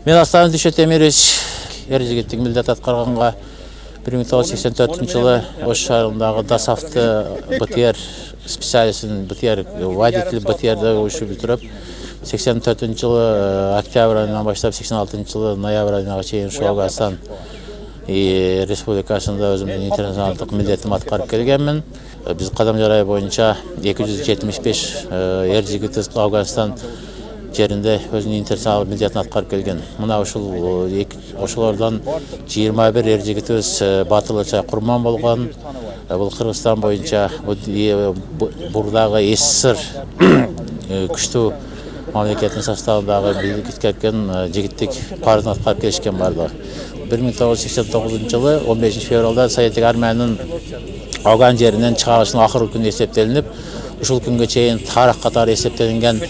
Мен Аслан Дүйшет Эмирович ержигиттик милдет аткарганга 1984 жылы Ош шаарындагы ДАСАФты БТР специалистин БТР водитель БТРда ушу бүтүрүп 84 жылы октябрь айынан баштап 86 жылы ноябрь айына чейин Афганистан республикасында өзүмдүн интернационалдык милдетимди аткарып келгенмин. Биз кадам жарай боюнча 275 ержигитибиз Афганистан жеринде өзүнүн интернационалдык милдетин аткарып келген. Мына ошолордон 21 ержигитибиз батылыча курман болгон. Бул Кыргызстан боюнча бурдагы СССР күчтүү мамлекеттин составындагы кеткен жигиттик парызын аткарып келишкен бардыгы. 1989 жылы 15 февралда Советтик армиянын Афган жеринен чыгарылышынын акыркы күнү эсептелинип, ушул күнгө чейин тарых катары эсептелинген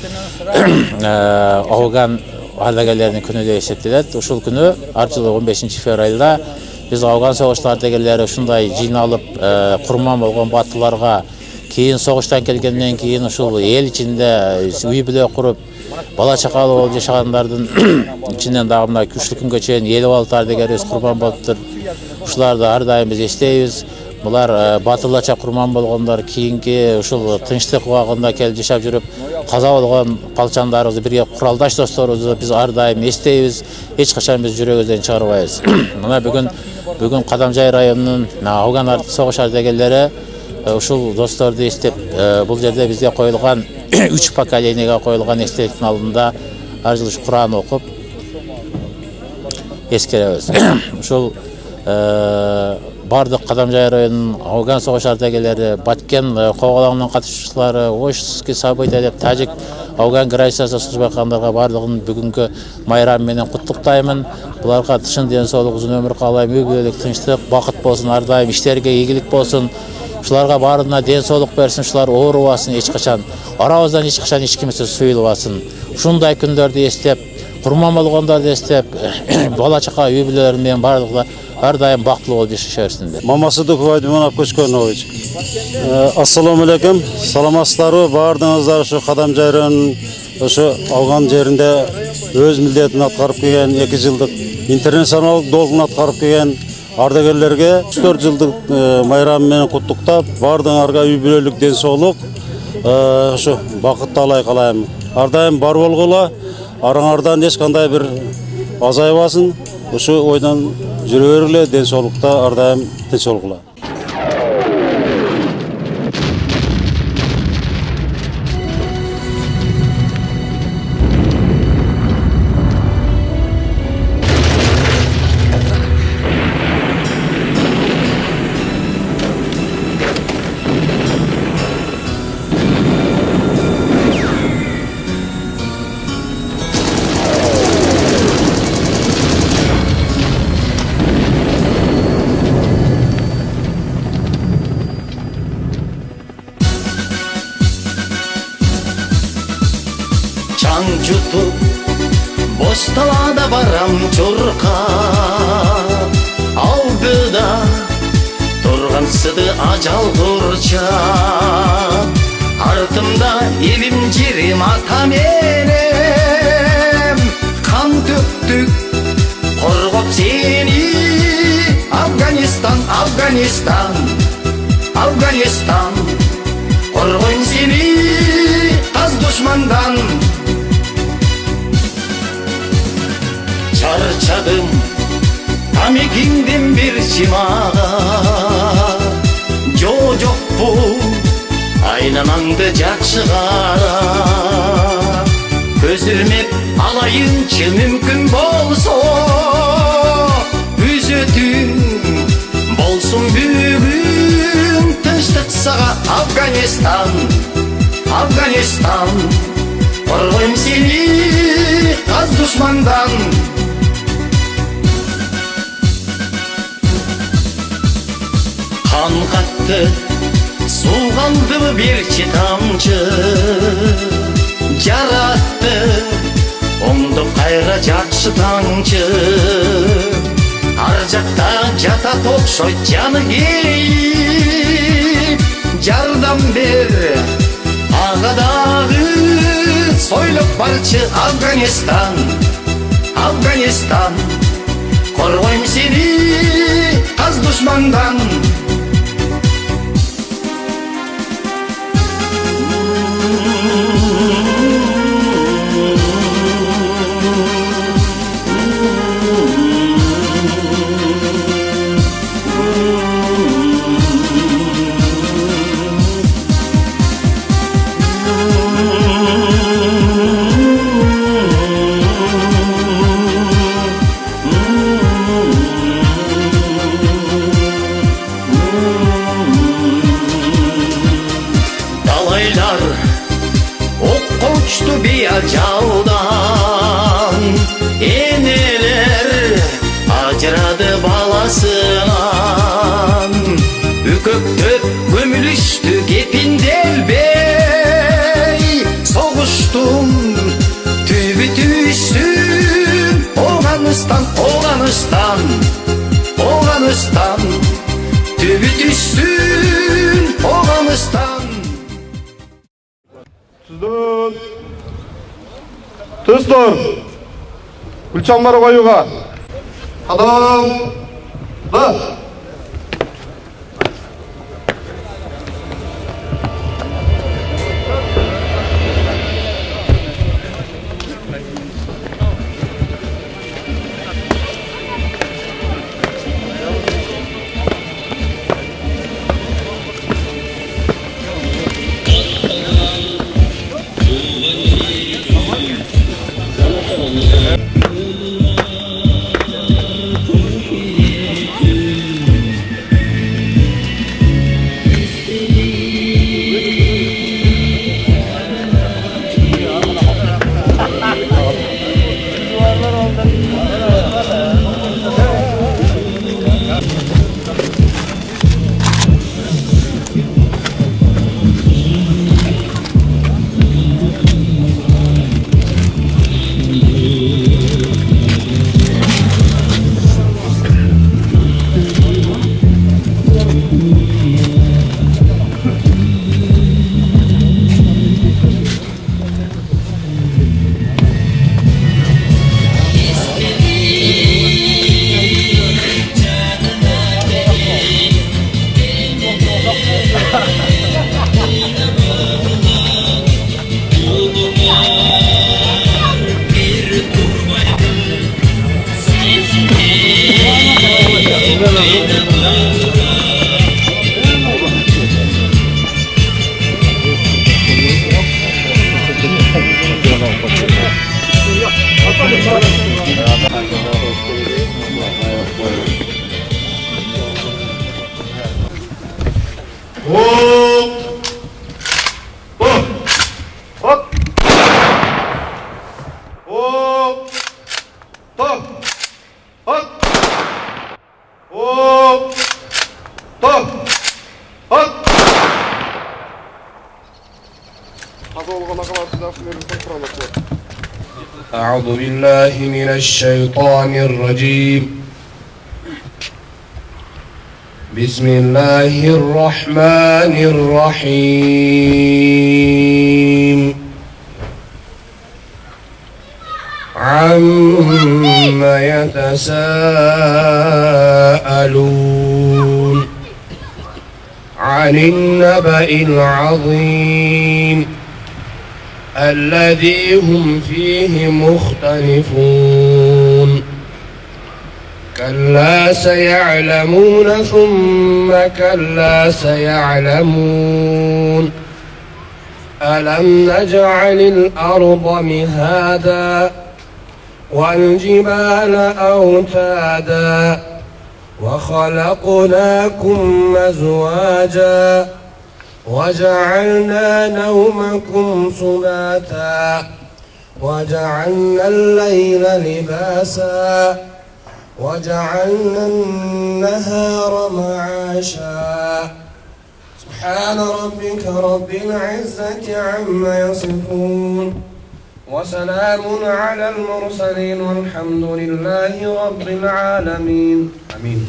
Афган ардагерлеринин күнү деп эсептелет. Ушул күнү ар жылы 15 февралда биз Афган согуш ардагерлери ушундай жыйналып курман болгон батырларга кийин согуштан келгенден кийин ушул эл ичинде үй бүлө куруп бала чакалуу болуп жашагандардын ичинен дагы мына ушул күнгө чейин 56 ардагерибиз курман болуптур. Ушуларды ар дайым биз эстейбиз. Булар батырларча курман болгондор, кийинки ушул тынчтык убагында келип жашап жүрүп каза болгон палчандарыбызды, бирге куралдаш досторубузду биз ар дайым эстейбиз. Эч качан биз жүрөгүбүздөн чыгарбайбыз. Мына бүгүн Кадамжай районунун Афган согуш ардагерлери ушул досторду эстеп, бул жерде бизге коюлган 3 поколениеге коюлган эстеликтин алдында ар жылы Куран окуп эскеребиз. Ушул бардык Кадамжай районунун Афган согуш ардагерлери, Баткен коголаңынын катышуучулары, Ошский события деп тажик Афган гражданская службакандарга бардыгын бүгүнкү майрам менен куттуктаймын. Буларга чын ден соолук, узун өмүр каалайм, үй бүлөлүк тынчтык, бакыт болсун, ар дайым иштерге ийгилик болсун. Ушуларга баарына ден соолук берсин, ушулар оорубасын эч качан. Арабыздан эч качан эч кимсе суюлбасын. Ушундай күндөрдү эстеп, курман болгондорду эстеп, бала чака үй бүлөлөр менен бардыгы ар дайым бактылуу болуп жашай берсиндер. Мамасудуков Айдман Көчкөнович. Ассаламу алейкум. Саламатсыздарбы? Бардыгыңыздар ушу Кадамжай районунун ушу Афган жеринде өз милдетин аткарып келген 2 жылдык интернационалдык долгун аткарып келген ардагерлерге 4 жылдык майрам менен куттуктап, бардыгыңарга үй бүлөлүк ден соолук, ушу бакыт алай калайм. Ар дайым бар болгула, араңардан эч кандай бир азайбасын. Ушу ойдан жүрө бергиле, ден соолукта ар дайым тынч болгула. Çaң жұтып, бош талада барам чуркап, алдыда турган сыды ажал турчап, артымда элим жерим ата менен, кан төктүк коргоп сени, Афганистан, Афганистан, Афганистан, коргойм сени таз душмандан. Çarçadım tamekingden bir çimağa, Jojok bu aynanаңды жақшы қара, көзірмеп алайынчы мүмкін болсо, үзөтүң болсун бүгүн, тынчтык сага Афганистан, Афганистан, коргойм сени таз душмандан. Қан қатты, су қалды берші тамчы, жаратты, оңды қайра жақшы таңчы, ар жақта жата токшойт жаны кейіп, жардам бер ағадағы сойлып барчы Афганистан, Afganistan. Koruyayım seni az düşmandan. Uçtu bir acavdan, eneler acıradı balasından. Üköktök gömülüştü Gepindel Bey, soğuştum tübü tüysün. Oğanistan, Oğanistan, Oğanistan, tübü tüysün Oğanistan. Sizden tezler Gülçanları koyuğa adam da أعوذ بالله من الشيطان الرجيم. بسم الله الرحمن الرحيم. عما يتساءلون عن النبأ العظيم الذي هم فيه مختلفون. كلا سيعلمون ثم كلا سيعلمون. ألم نجعل الأرض مهادا والجبال أوتادا وخلقناكم أزواجا وجعلنا نومكم سباتا وجعلنا الليل لباسا وجعلنا النهار معاشا. سبحان ربك رب العزة عما يصفون وسلام على المرسلين والحمد لله رب العالمين. آمين.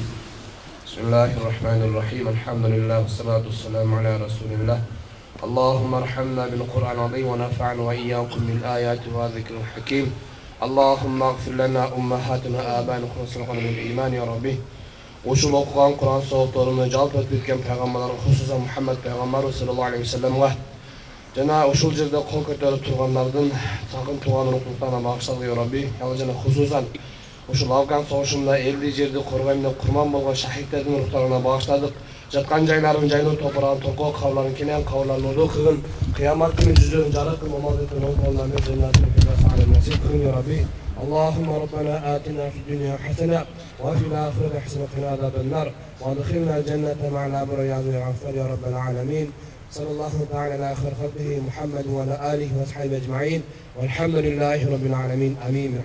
بسم الله الرحمن الرحيم. الحمد لله والصلاة والسلام على رسول الله. اللهم ارحمنا بالقرآن العظيم ونفعنا وإياكم بالآيات والذكر الحكيم. اللهم اغفر لنا أمهاتنا آبائنا خلصنا من الإيمان يا ربي. Uşul okugan Kur'an soğuklarını jalp ötüp ketken peygamberler hususan Muhammed peygamber sallallahu aleyhi ve sellem'e jana uşul jerde kol kötörüp turganlardan sakın tuğan ruhlarına bağışladı ya Rabbi. Yani jana hususan uşul Afgan soğuşunda elli jerde korgayımda kurban bolgan şahitlerдің ruhlarına bağışladık. Жатқан жайларын жайлы топырағын тоқо қауларын кенен қауларын оды қығын қиямат күні жүздерін жарық қыл мамадетін оңғолынан жинатын фирдавс алем насип қылын я Rabbi. اللهم ربنا آتنا في الدنيا حسنة وفي الآخرة حسنة وقنا عذاب النار وادخلنا الجنة مع الأبرار يا غفار يا رب العالمين. صلى الله تعالى على خير خلقه محمد وعلى آله وأصحابه أجمعين والحمد لله رب العالمين آمين.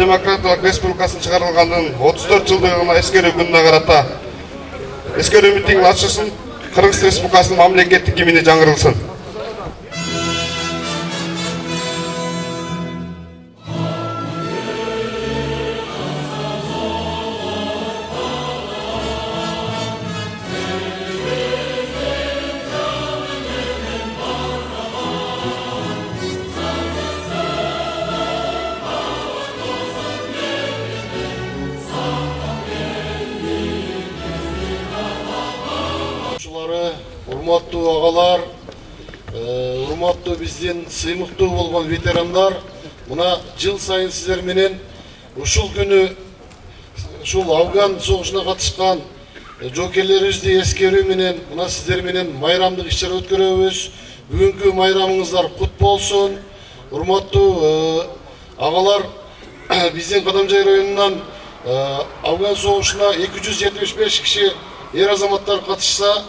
Демократиялық Республикасын шығарылғанын 34 жылдығына ескеру күніне қарата ескеру митингінің ашылсын, Қырғыз Республикасының мемлекеттік гимні жаңғырылсын. Урматтуу агалар, урматтуу биздин сыймыктуу болгон ветерандар, мына жыл сайын сиздер менен ушул күнү ушул Афган согушуна катышкан жокерлерибизди эскерүү менен мына сиздер менен майрамдык иш-чара өткөрөбүз. Бүгүнкү майрамыңыздар кут болсун. Урматтуу агалар, биздин Кадамжай районунан Афган согушуна 275 киши эр азаматтар катышса,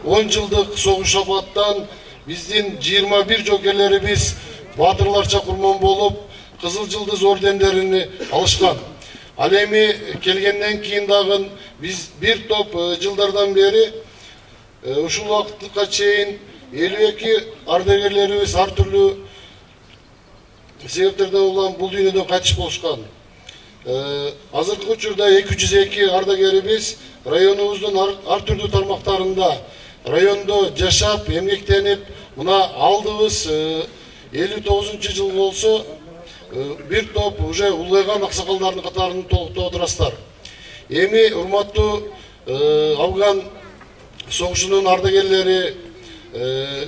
10 жылдык согуш апаттан биздин 21 жокерлерибиз батырларча курман болуп, Кызыл Жылдыз ордендерин алышкан. Ал эми келгенден кийин дагы биз бир топ жылдардан бери ушул убакытка чейин 52 ардагерлерибиз ар түрлүү себептерден улам бул дүйнөдөн кайтыш болушкан. Азыркы учурда 202 ардагерибиз районубуздун ар түрдүү тармактарында райондо жашап, эмгектенип, мына алдыбыз 59-жыл болсо, бир топ уже улайган аксакалдардын катарын толуктоп отурасыздар. Эми урматтуу Афган согушунун ардагерлери,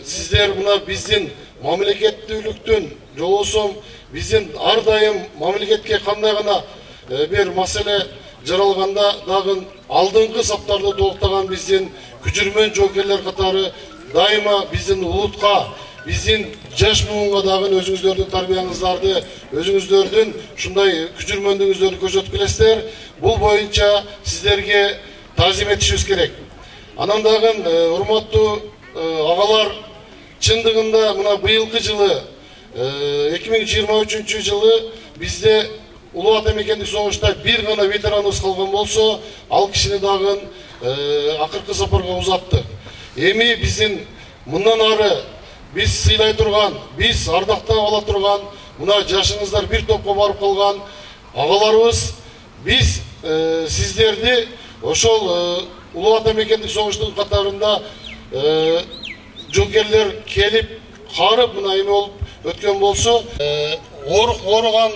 сиздер мына биздин мамлекеттүүлүктүн жолосом биздин ар дайым мамлекетке кандай гана бир маселе жаралганда дагы алдыңкы саптарды толуктаган биздин күчүрмөн жоокерлер катары дайыма биздин улутка, биздин жаш буунга дагы өзүңүздөрдүн тарбияңыздарды, өзүңүздөрдүн ушундай күчүрмөндүгүңүздөрдү көрсөтүп келесиздер. Бул боюнча сиздерге таазим этишибиз керек. Анан дагы урматтуу агалар, чындыгында мына быйылкы жылы 2023 жылы бизде Улуу Ата Мекендик согушта бир гана ветераныбыз калган болсо, ал кишини дагы акыркы сапарга узатты. Эми биздин мындан ары биз сыйлай турган, биз ардактап ала турган, мына жашыңыздар бир топко барып калган агаларыбыз, биз сиздерди ошол Улуу Ата Мекендик согуштун катарында жокерлер келип, карып мына эме болуп өткөн болсо, ооруган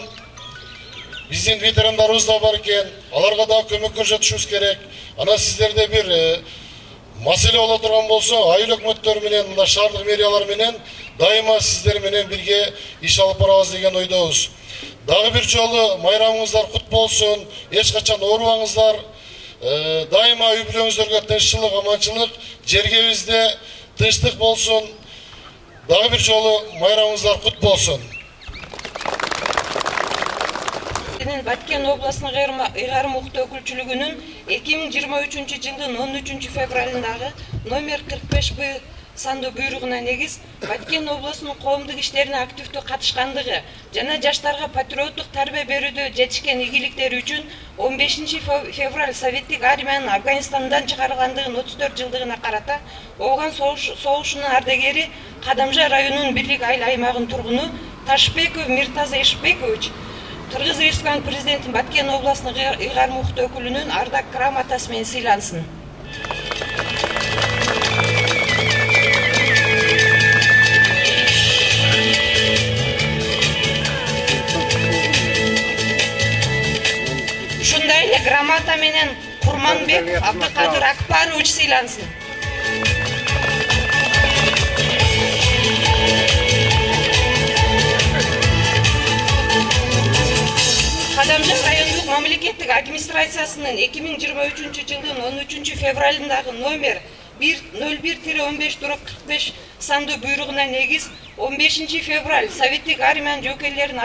биздин ветерандарыбыз да бар экен, аларга да көмөк көрсөтүшүбүз керек. Ана сиздерде бир маселе боло турган болсо, айыл өкмөттөр менен, мына шаардык мэриялар менен дайыма сиздер менен бирге иш алып барабыз деген ойдобуз. Дагы бир жолу майрамыңыздар кут болсун, эч качан оорубаңыздар. дайыма үй бүлөңүздөргө тынччылык, аманчылык, жергебизде тынчтык болсун. Дагы бир жолу майрамыңыздар кут болсун. Баткен областының ыйгарым укук өкүлчүлүгүнүн 2023 жылдын 13 февралындагы номер 45Б санды буйругуна негиз Баткен областынын коомдук иштерине активдүү катышкандыгы жана жаштарга патриоттук тарбия берүүдө жетишкен ийгиликтери үчүн 15 февраль Советтик армиянын Афганистандан чыгарылгандыгынын 34 жылдыгына карата Ооган согушунун ардагери Кадамжай районунун Бирлик айыл аймагынын тургуну Ташбеков Миртаза Ишбекович Кыргыз Республикасынын президенти Баткен областынын ыйгарым укук өкүлүнүн ардак грамотасы менен сыйлансын. Ушундай эле грамота менен Курманбек Абдыкадыр Акбарович сыйлансын. Кадамжай райондук мамлекеттик администрациясынын 2023 жылдын 13 февралындагы номер 101-15-45 санды буйругуна негиз 15 февраль Советтик армиянын жөкейлерин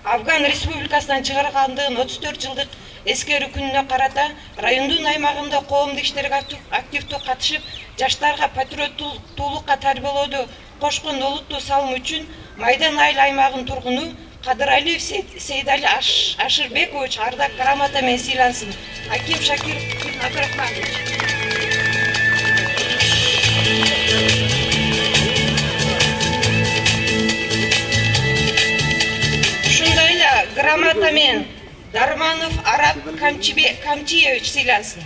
Афган Республикасынан чыгарылгандыгынын 34 жылдык эскерүү күнүнө карата райондун аймагында коомдук иштерге активдүү катышып, жаштарга патриоттуулукка тарбиялоодо кошкон олуттуу салым үчүн Майдан айыл аймагынын тургуну Кадыралиев Сейдали Ашырбекович ардак грамота менен сыйлансын. Аким Шакиров Абдрахманович. Ушундай эле грамота менен Дарманов Арап Камчиевич сыйлансын.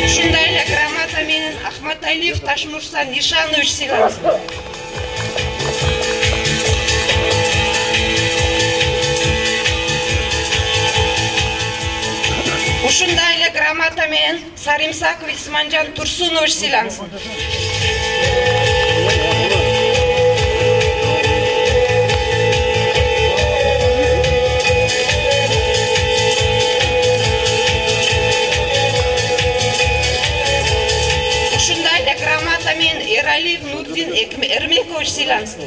Ушундай эле грамота менен Ахматалиев Ташмурсан Нишанович сыйлансын. Ушундай эле грамота менен Саримсаков Исманжан Турсунович сыйлансын. Ушундай эле грамота менен Эралиев Нурдин Эрмекович сыйлансын.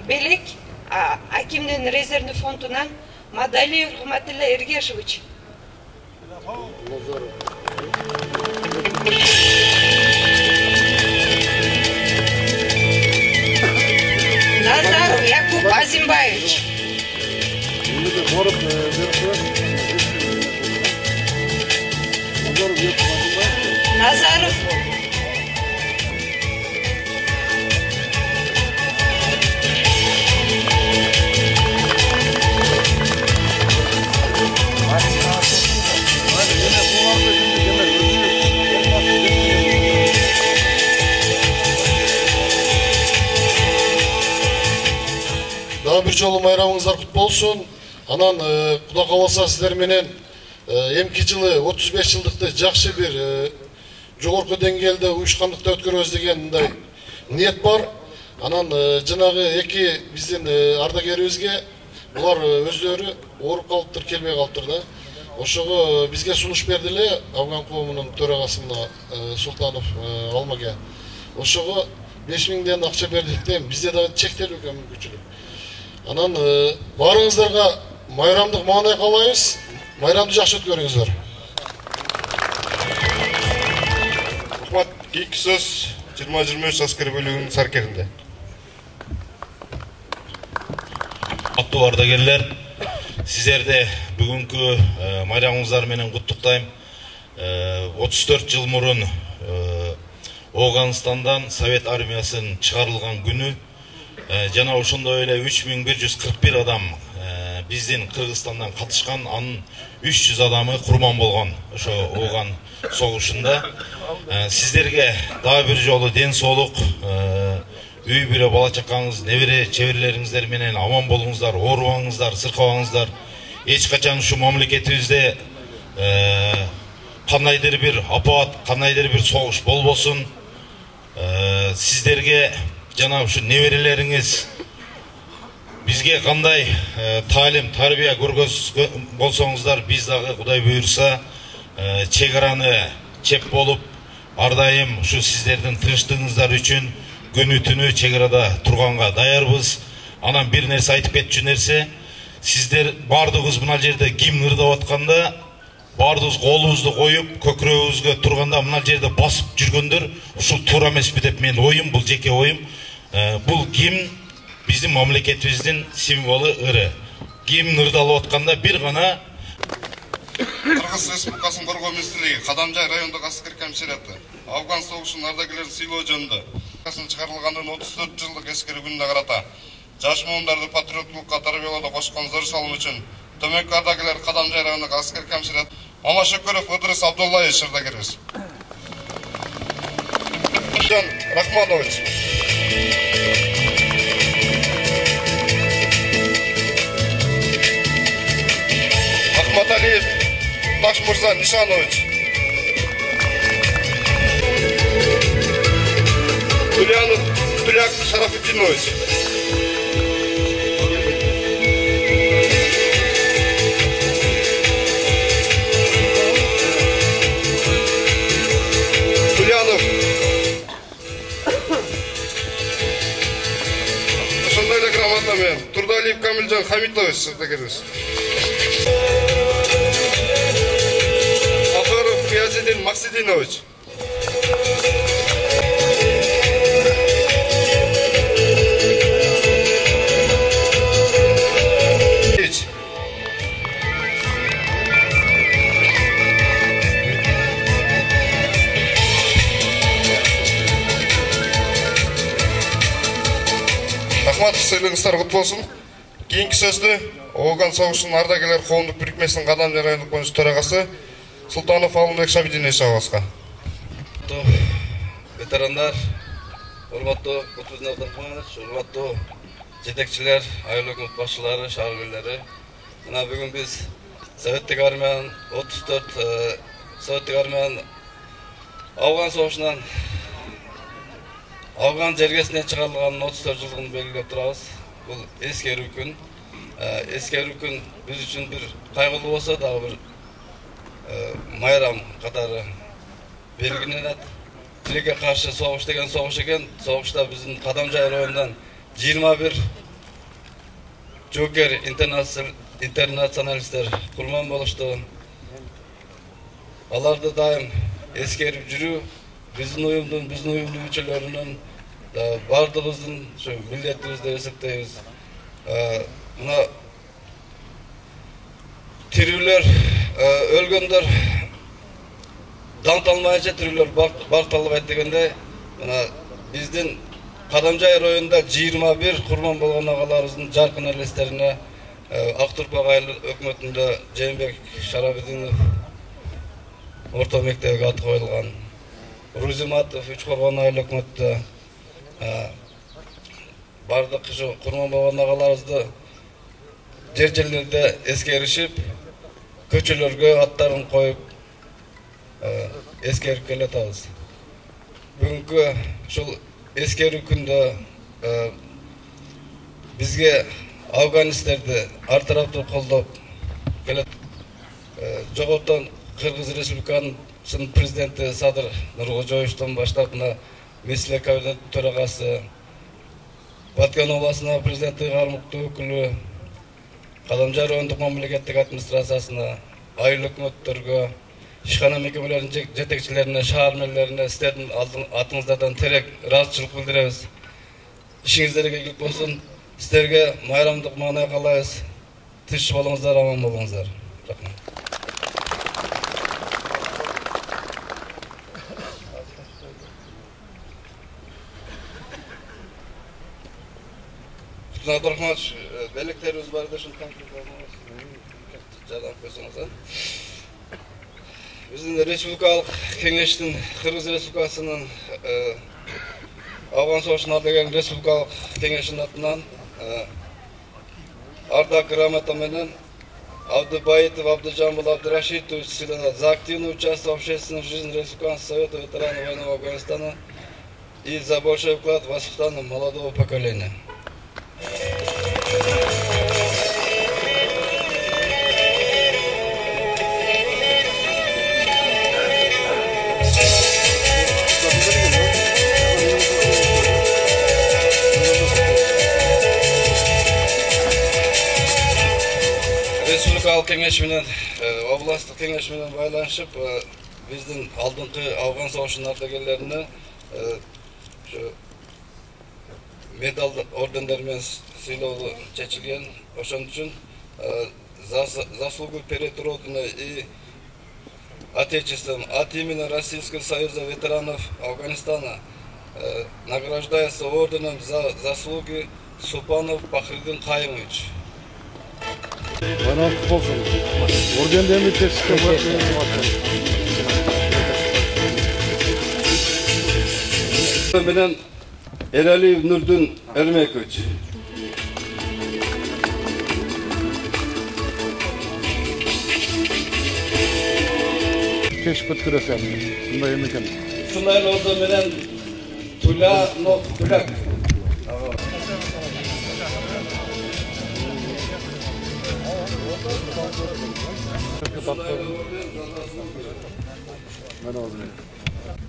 Белек Акимдин резервный фондунан Мадалиев Рахматилла Эргешевич. Назаров Якуб Азимбаевич. Назаров Дагы бир жолу майрамыңыздар кут болсун. Анан Кудай кааласа сиздер менен эмки жылы 35 жылдыкты жакшы бир жогорку деңгээлде уюшкандыкта өткөрөбүз деген мындай ниет бар. Анан жанагы эки биздин ардагерибизге булар өздөрү ооруп калыптыр, келбей калыптыр да. Ошого бизге сунуш берди эле Афган коомунун төрагасы Султанов Алмаге. Ошого 5000 акча бердик дейм. Бизде дагы чектелүү мүмкүнчүлүк. Анан баарыңыздарга майрамдык маанай каалайбыз. Майрамды жакшы өткөрүңүздөр. Рахмат. Кийинки сөз 20-23 аскери бөлүгүнүн саркеринде. Аттуу ардагерлер, сиздерди бүгүнкү майрамыңыздар менен куттуктайм. 34 жыл мурун Оганстандан Совет армиясынын чыгарылган күнү жана ошондой эле 3141 адам биздин Кыргызстандан катышкан, анын 300 адамы курман болгон ошо ооган согушунда. Сиздерге дагы бир жолу ден соолук, үй бүлө, бала чакаңыз, небере чеберлериңиздер менен аман болуңуздар, оорубаңыздар, сыркабаңыздар. Эч качан ушу мамлекетибизде кандайдыр бир апат, кандайдыр бир согуш болбосун. Сиздерге жана ушу неберелериңиз бизге кандай талим, тарбия көргөзгөн болсоңуздар, биз дагы Кудай буйрса чек араны чеп болуп, ар дайым ушу сиздердин тынчтыгыңыздар үчүн күнү түнү чек арада турганга даярбыз. Анан бир нерсе айтып кетчү нерсе, сиздер бардыгыбыз мына жерде гимн ырдап атканда, бардыгыбыз колубузду коюп, көкүрөгүбүзгө турганда мына жерде басып жүргөндөр, ушул туура эмеспи деп менин оюм, бул жеке оюм. Бул гимн биздин мамлекетибиздин символу ыры. Гимн ырдалып атканда бир гана Кыргыз Республикасынын коргоо министрлиги Кадамжай райондук аскер комиссариаты Афган согушунун ардагерлерин сыйлоо жөнүндө чыгарылганын 34 жылдык эскерүү күнүнө карата жаш муумдарды патриоттулукка тарбиялоодо кошкон зор салым үчүн төмөнкү ардагерлер Кадамжай райондук аскер комиссариаты Мамашөкөров Ыдырыс Абдуллаевич ардагерибиз. Рахманович. Ахматалиев Ташмурза Нишанович. Тулянов Туляк Шарафутдинович. Тулянов. Ошондой эле грамота менен Турдалиев Камилжан Хамитович ардагерибиз. Афаров Киязидин Максидинович. Рахматов сыйлыгыңыздар кут болсун. Кийинки сөздү Ооган согушунун ардагерлер коомдук бирикмесинин Кадамжай райондук боюнча төрагасы Султанов Алымбек Шабидинович агабызга. Ветерандар, урматтуу Кутбулдин Абдрахманович, урматтуу жетекчилер, айыл өкмөт башчылары, шааргерлери. Мына бүгүн биз Советтик армиянын 34 Советтик армиянын Афган согушунан Афган жергесинен чыгарылганын 34 жылдыгын белгилеп турабыз. Бул эскерүү күн. Эскерүү күн биз үчүн бир кайгылуу болсо дагы бир майрам катары белгиленет. Тилекке каршы согуш деген согуш экен. Согушта биздин Кадамжай районунан 21 жоокер интернационалисттер курман болушту. Аларды дайым эскерип жүрүү биздин уюмдун мүчөлөрүнүн бардыгыбыздын ушу милдетибиз деп эсептейбиз. Мына тирүүлөр, өлгөндөр даңталмайынча тирүүлөр бакталбайт дегенде, мына биздин Кадамжай районунда 21 курман болгон агаларыбыздын жаркын элестерине Актурпак айыл өкмөтүндө Жээнбек Шарабидинов орто мектебиге аты коюлган. Рузиматов Үч Коргон айыл өкмөттө бардык ушу курман болгон агаларыбызды жерлерде эскеришип, көчөлөргө аттарын коюп эскерип келатабыз. Бүгүнкү ушул эскерүү күндө бизге афганистерди ар тараптуу колдоп келет. Жогорудон Кыргыз Республикасынын президенти Садыр Нуркожоевичтон баштап мына Меслек кабинет төрагасы, Баткен областына президенти кармыктуу өкүлү, Кадамжай райондук мамлекеттик администрациясына, айыл өкмөттөргө, ишкана мекемелеринин жетекчилерине, шаар мэрлерине сиздердин атыңыздардан терек ыраазычылык билдиребиз. Ишиңиздерге ийгилик болсун. Сиздерге майрамдык маанай каалайбыз. Тынч болуңуздар, аман болуңуздар. Рахмат. Алтын Абдурахманович, белектерибиз бар да ушуну жардам көрсөңүз. Биздин республикалык кеңештин Кыргыз Республикасынын Афган согушунун ардагер республикалык кеңешинин атынан ардак грамота менен Абдыбаитов Абдыжамбул Абдырашитович Силана за активное участие в общественной жизни Республиканского совета ветеранов войны в Афганистане и за большой вклад в воспитание молодого поколения. Республикалык кеңеш менен областтык кеңеш менен байланышып, биздин алдыңкы Афган согушунун ардагерлерине медал ордендер менен сыйлоо чечилген. Ошон үчүн заслугу перед Родиной и Отечеством от имени Российского союза ветеранов Афганистана награждается орденом за заслуги Супанов Пахридин Кайымович. Менен Эралиев Нурдун Эрмекович. Keşif kırısı yapmış. Bunda yemek yemiş. Şunlar oldu menен Tula no Tulak.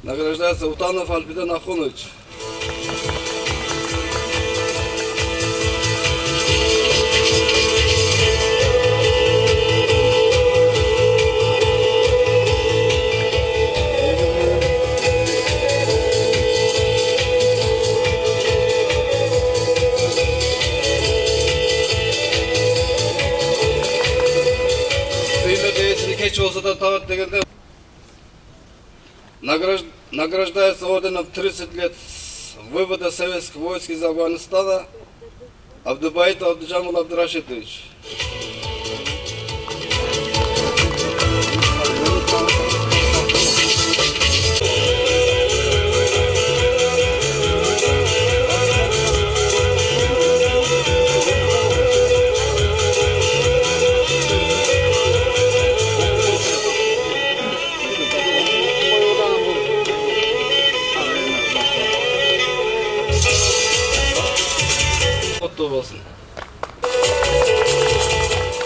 Награждается Утанов Альбидан Ахунович. Keç olsa da tavat degende награждается орденом 30 лет вывода советских войск из Афганистана Абдыбаитов Абдыжамбул Абдырашитович.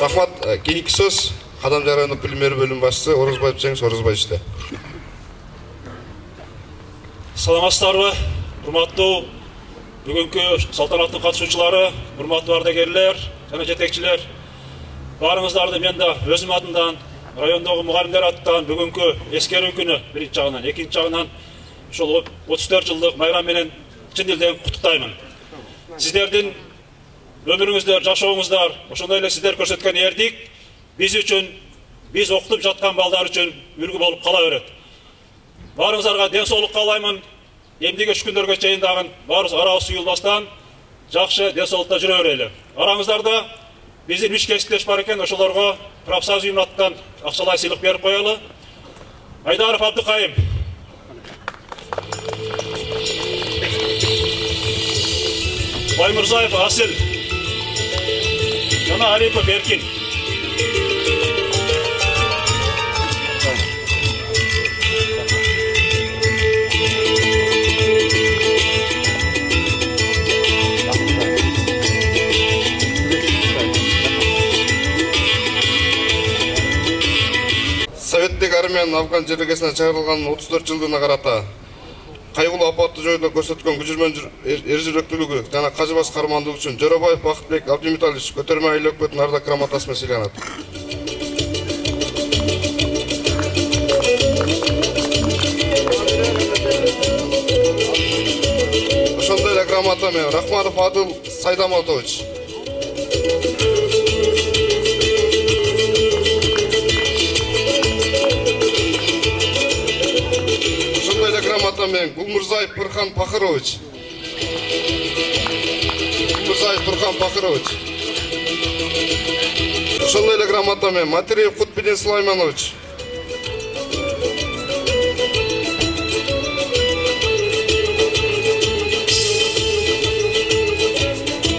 Рахмат, кейинки сөз Кадамжай району премьер бөлүм башчысы Орозбаев Жеңиш Орозбаевичте. Саламатсыздарбы, урматтуу бүгүнкү салтанаттын катышуучулары, урматтуу ардагерлер жана жетекчилер, баарыңыздарды мен да өзүм атымдан, райондогу мугалимдер атынан бүгүнкү эскерүү күнү биринчи жагынан, экинчи жагынан ушул 34 жылдык майрам менен чын элден куттуктаймын. Сиздердин өмүрүңүздөр, жашооңуздар, ошондой эле сиздер көрсөткөн эрдик биз үчүн, биз окутуп жаткан балдар үчүн үлгү болуп кала берет. Баарыңыздарга ден соолук каалаймын. Эмдиге үч күндөргө чейин дагы баарыбыз арабыз суюлбастан жакшы ден соолукта жүрө берели. Араңыздарда биздин 3 кесиптеш бар экен, ошолорго профсоюз уюмунан акчалай сыйлык берип коелу. Айдаров Абдыкайым, Баймырзаев Асыл, жана Арипов Эркин. Советтик армиянын Афган жергесине чыгарылган 34 жылдыгына карата кайгылуу апатты жоюуда көрсөткөн күжүрмөн эржирөктүүлүгү жана кажыбас кармандыгы үчүн Жоробаев Бакытбек Абдимиталович көтөрмө айыл өкмөтүнүн ардак грамотасы менен сыйланат. Ошондой эле грамота менен Рахманов Адыл Сайдаматович. Грамота менен Гулмурзаев Пырхан Пахырович. Мырзаев Турхан Бакырович. Ошондой эле грамота менен Материев Кутбидин Сулайманович.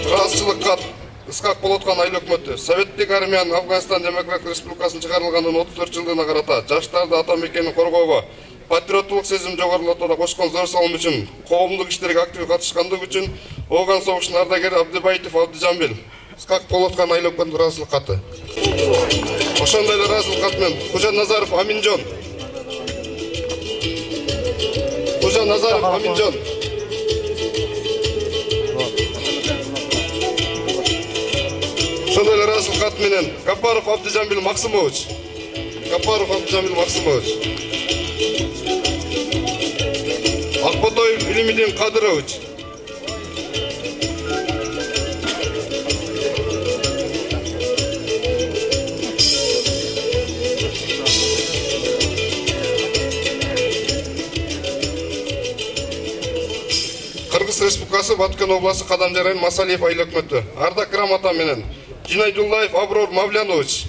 Ыраазычылык кат Ысқақ Болотхан айыл өкмөтү Советтик армиянын Афганистан Демократиялык Республикасынын чыгарылганын 34 жылдыгына карата жаштарды ата мекенин коргоого, патриоттулук сезим жогорулатууга кошкон зор салым үчүн, коомдук иштерге актив катышкандыгы үчүн Ооган согушунун ардагери Абдыбаитов Абдыжанбел Ысқақ Болотхан айыл өкмөтүнүн ыраазычылык каты. Ошондой эле ыраазычылык кат менен Кужа Назаров Аминжон. Кужа Назаров Аминжон. Ошондой эле ыраазычылык кат менен Капаров Абдыжанбел Максымович. Капаров Абдыжанбел Максымович. Акботоев Илимидин Кадырович. Кыргыз Республикасы Баткен областы Кадамжай району Масалиев айыл өкмөтү ардак грамота менен Жинайдуллаев Аброр Мавлянович.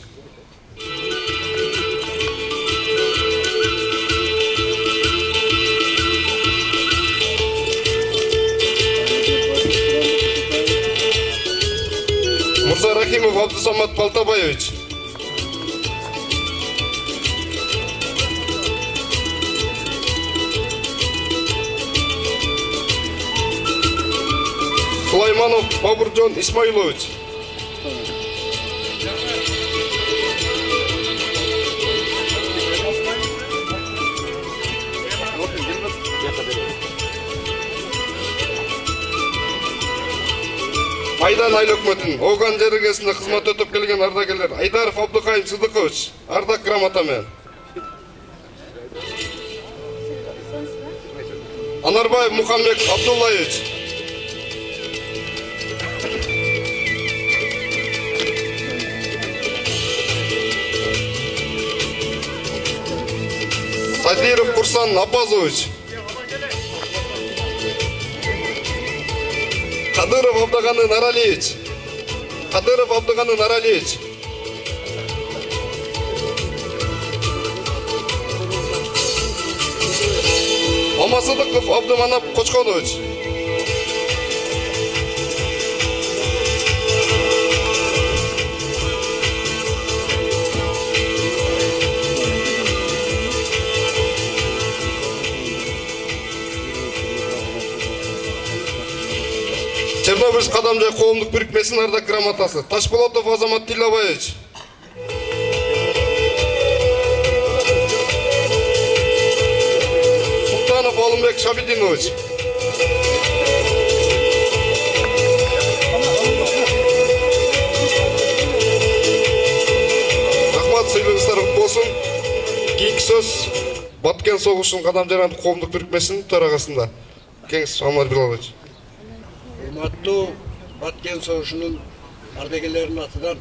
Мурзарахимов Абдусамат Палтабаевич. Сулайманов Бабуржон Исмаилович. Айдан айыл өкмөтүнүн Ооган жергесинде кызмат өтөп келген ардагерлер Айдаров Абдыкайым Сыдыкович ардак грамота менен. Анарбаев Мухаммед Абдуллаевич. Садиров Курсан Абазович. Кадыров Абдаганы Наралиевич. Кадыров Абдаганы Наралиевич. Мамасыдыков Абдыманап Кочконович. Чернобыльск Кадамжай коомдук бирикмесинин ардак грамотасы Ташполотов Азамат Тилабаевич. Султанов Алымбек Шабидинович. Рахмат, сыйлыгыңыздар болсун. Кийинки сөз Баткен согушунун Кадамжай райондук коомдук бирикмесинин төрагасында Кеңеш Амар Билалович. Урматтуу Баткен согушунун ардагерлеринин атынан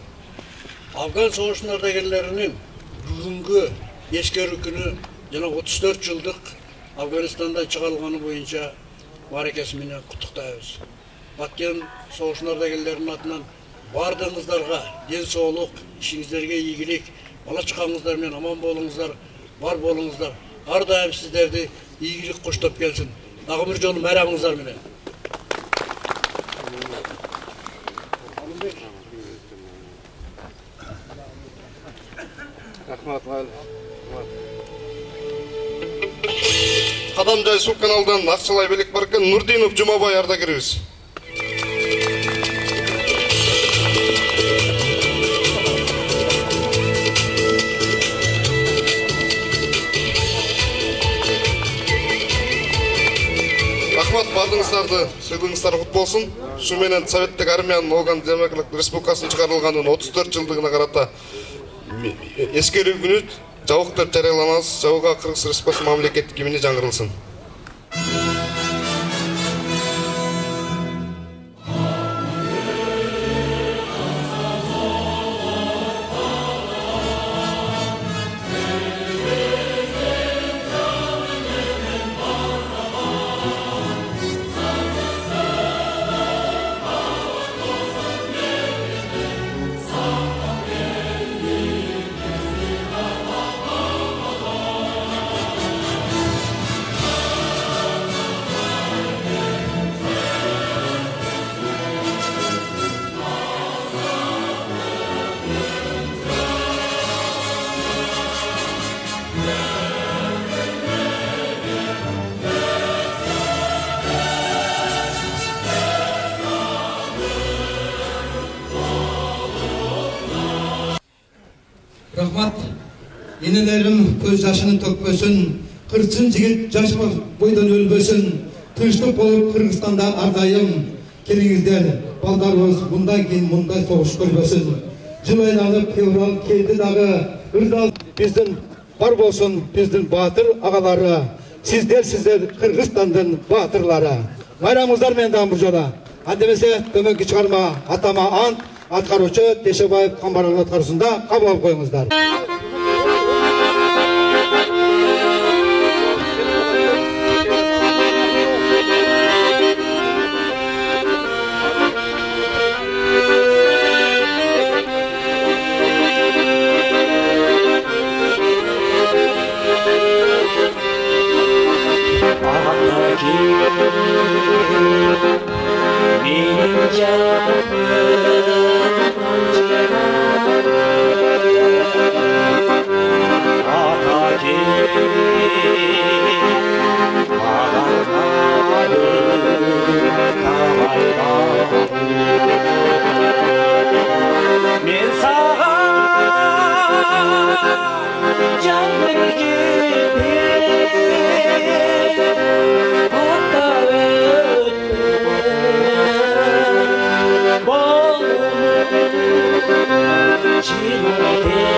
Афган согушунун ардагерлеринин бүгүнкү эскерүү күнү жана 34 жылдык Афганистанда чыгарылганы боюнча баракасы менен куттуктайбыз. Баткен согушунун ардагерлеринин атынан бардыгыңыздарга ден соолук, ишиңиздерге ийгилик, бала чакаңыздар менен аман болуңуздар, бар болуңуздар. Ар дайым сиздерди ийгилик коштоп келсин. Дагы жолу майрамыңыздар менен. Кадамжай суу каналынан Акчалай Белек Баркан Нурдинов Жумабай ардагерибиз. Рахмат, бардыңыздарды сыйлыгыңыздар кут болсун. Ушу менен Советтик армиянын Ооган Демократиялык Республикасынын чыгарылганын 34 жылдыгына карата эскерүү күнү жабык деп жарыяланабыз. Жабыга Кыргыз Республикасы мамлекеттик гимни жаңырылсын. Rahmat, enelerim göz yaşını tökmesin, kırçın jigit jaş boydan ölbösün, tınçlık bolup Kırgızstanda ardayım. Kelingizler, baldarыбыз bundan keyin bunday soğuş görбөсүn. Жыл айланып февраль келди дагы, ырдал биздин бар болсун, биздин батыр агалары. Сиздер Кыргызстандын батырлары. Байрамыңыздар менен дагы бул жолу. Андемесе төмөнкү чыгарма атама ант аткаруучу Тешебаев Камбаралдын аткаруусунда кабыл алып коюңуздар. She